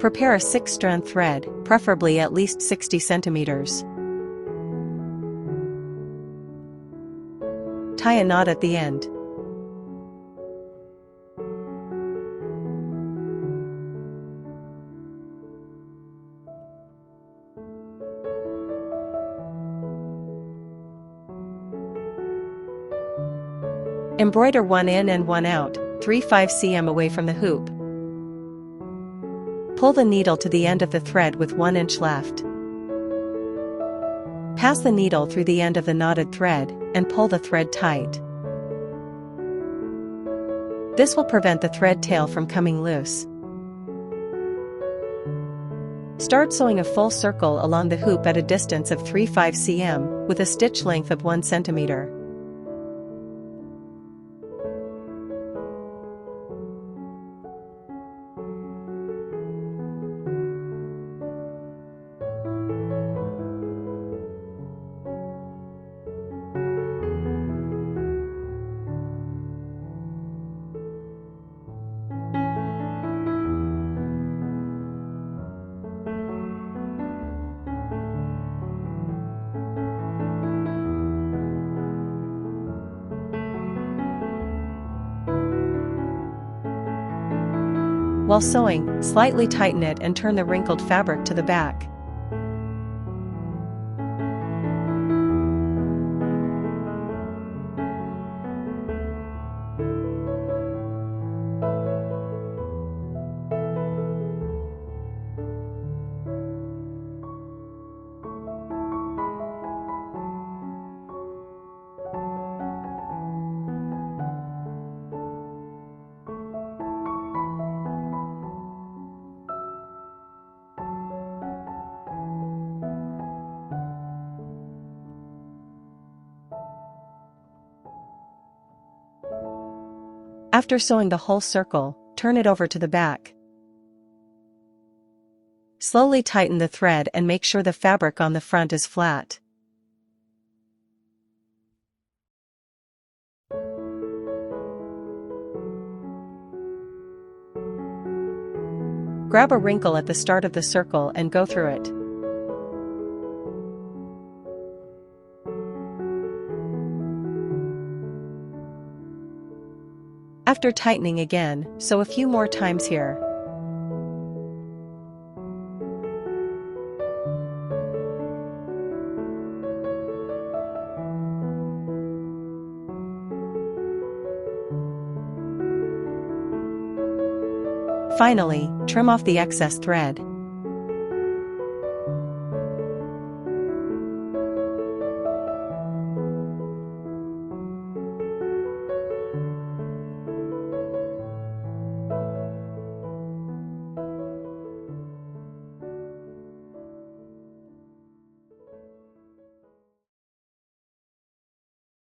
Prepare a 6-strand thread, preferably at least 60 centimeters. Tie a knot at the end. Embroider one in and one out, 3/5 cm away from the hoop. Pull the needle to the end of the thread with 1 inch left. Pass the needle through the end of the knotted thread, and pull the thread tight. This will prevent the thread tail from coming loose. Start sewing a full circle along the hoop at a distance of 3/5 cm, with a stitch length of 1 centimeter. While sewing, slightly tighten it and turn the wrinkled fabric to the back. After sewing the whole circle, turn it over to the back. Slowly tighten the thread and make sure the fabric on the front is flat. Grab a wrinkle at the start of the circle and go through it. After tightening again, sew a few more times here. Finally, trim off the excess thread.